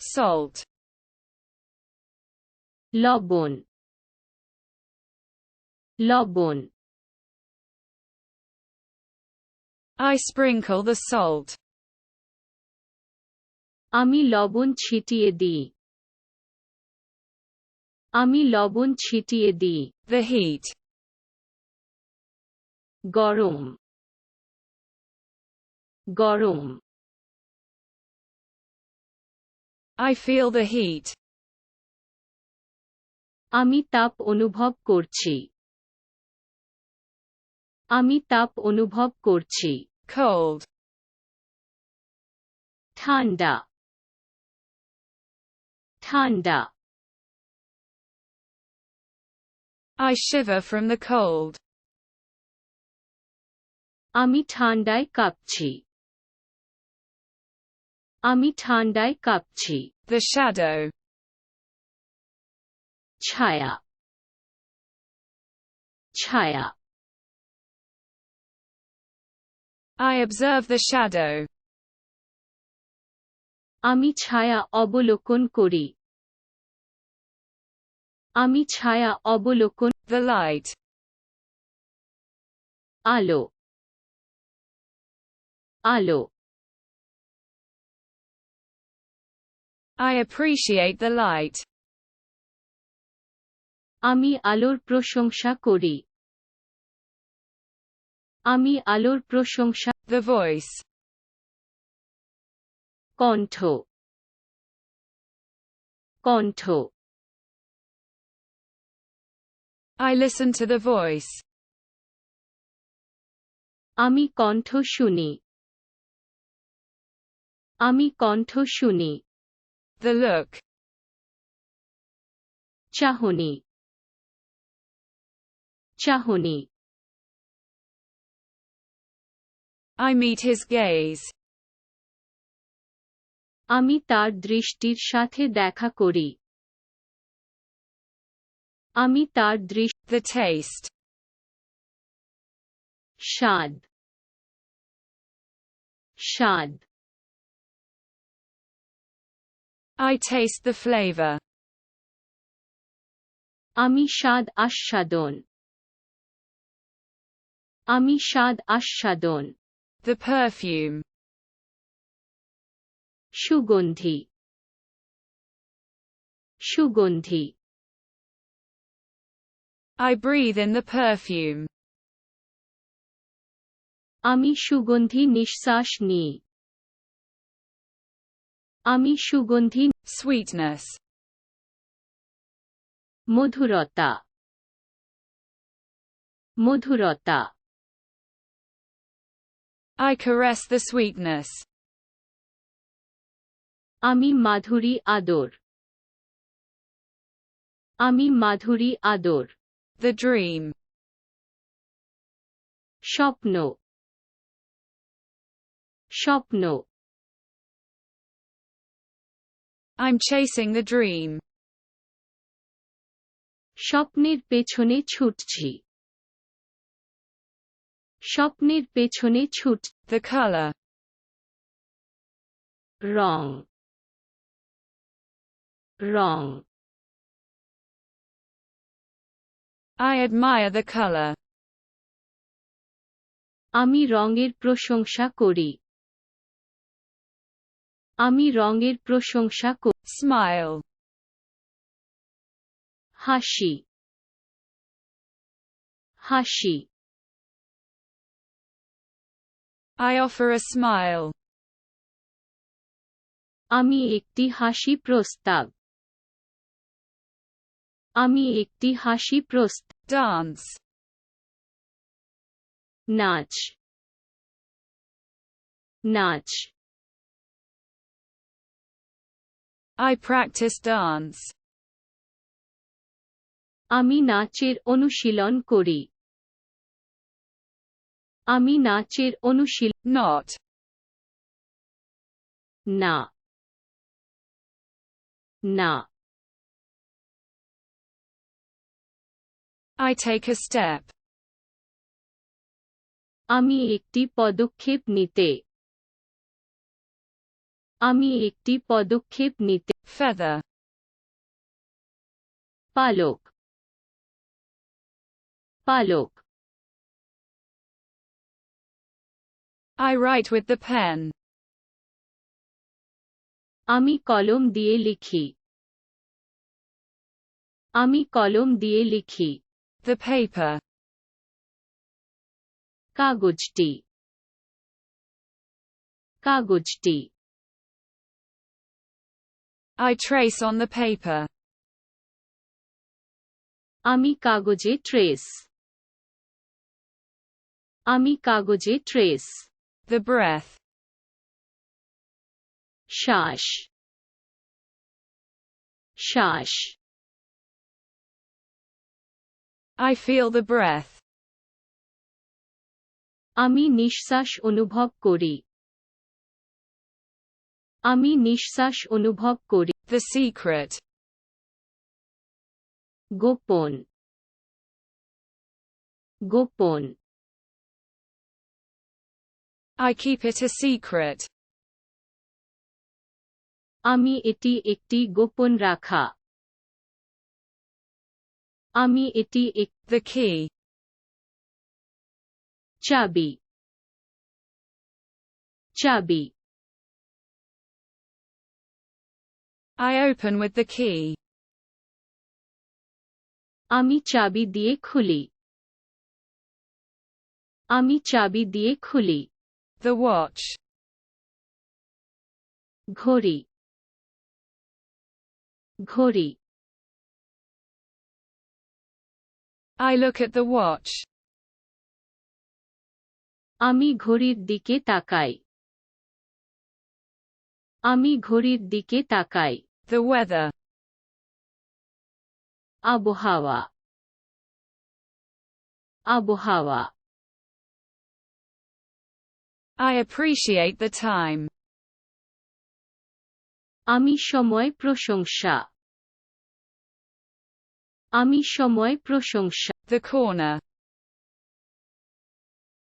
Salt. লবণ, লবণ। I sprinkle the salt. আমি লবণ ছিটিয়ে দিই, আমি লবণ ছিটিয়ে দিই। The heat. গরম, গরম। I feel the heat. আমি তাপ অনুভব করছি, আমি তাপ অনুভব করছি। Cold. ঠান্ডা, ঠান্ডা। I shiver from the cold. আমি ঠান্ডায় কাঁপছি, আমি ঠান্ডায় কাঁপছি। The shadow. ছায়া, ছায়া। I observe the shadow. আমি ছায়া অবলোকন করি, আমি ছায়া অবলোকন। The light. আলো, আলো। I appreciate the light. আমি আলোর প্রশংসা করি, আমি আলোর প্রশংসা। The voice. কণ্ঠ, কণ্ঠ। I listen to the voice. আমি কণ্ঠ শুনি, আমি কণ্ঠ শুনি। The look. চাহনি, চাহনি। I meet his gaze. আমি তার দৃষ্টির সাথে দেখা করি, আমি তার দৃষ্টি। The taste. স্বাদ, স্বাদ। I taste the flavor. আমি স্বাদ আস্বাদন, আমি স্বাদ আস্বাদন। The perfume. সুগন্ধি, সুগন্ধি। I breathe in the perfume. আমি সুগন্ধি নিঃশ্বাস নিই, আমি সুগন্ধি। Sweetness. মধুরতা, মধুরতা। I caress the sweetness. আমি মাধুরী আদর, আমি মাধুরী আদর। The dream. স্বপ্ন, স্বপ্ন। I'm chasing the dream. স্বপ্নের পেছনে ছুটছি, স্বপ্নের পেছনে ছুট। The color. Wrong, wrong. I admire the color. আমি রঙের প্রশংসা করি, আমি রঙের প্রশংসা করি। Smile. হাসি, হাসি। I offer a smile. আমি একটি হাসি প্রস্তাব, আমি একটি হাসি প্রস্তাব। Dance. নাচ, নাচ। I practice dance. আমি নাচের অনুশীলন করি, আমি নাচের অনুশীলন। Not. না, না। I take a step. আমি একটি পদক্ষেপ নিতে, আমি একটি পদক্ষেপ নিতে feather, পালক পালক I write with the pen, আমি কলম দিয়ে লিখি আমি কলম দিয়ে লিখি the paper, কাগজটি কাগজটি I trace on the paper, আমি কাগজে ট্রেস আমি কাগজে ট্রেস the breath, শ্বাস শ্বাস I feel the breath, আমি নিঃশ্বাস অনুভব করি আমি নিঃশ্বাস অনুভব করি the secret, গোপন গোপন I keep it a secret, আমি এটি একটি গোপন রাখা আমি এটি এক the key, চাবি চাবি I open with the key, আমি চাবি দিয়ে খুলি আমি চাবি দিয়ে খুলি the watch, ঘড়ি ঘড়ি I look at the watch, আমি ঘড়ির দিকে তাকাই আমি ঘড়ির দিকে তাকাই the weather, আবহাওয়া আবহাওয়া I appreciate the time, আমি সময় প্রশংসা আমি সময় প্রশংসা the corner,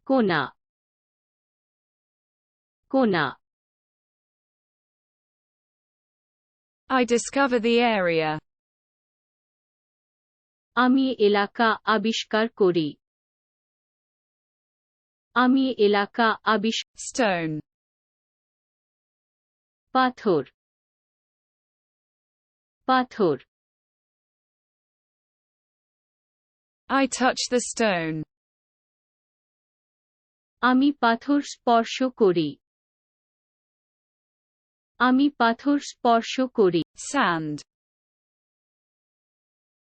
কোনা কোনা I discover the area, আমি এলাকা আবিষ্কার করি আমি এলাকা stone, পাথর পাথর I touch the stone, আমি পাথর স্পর্শ করি আমি পাথর স্পর্শ করি sand,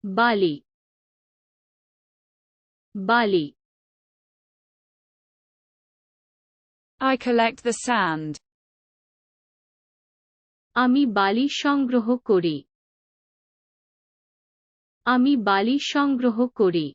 বালি বালি I collect the sand, আমি বালি সংগ্রহ করি আমি বালি সংগ্রহ করি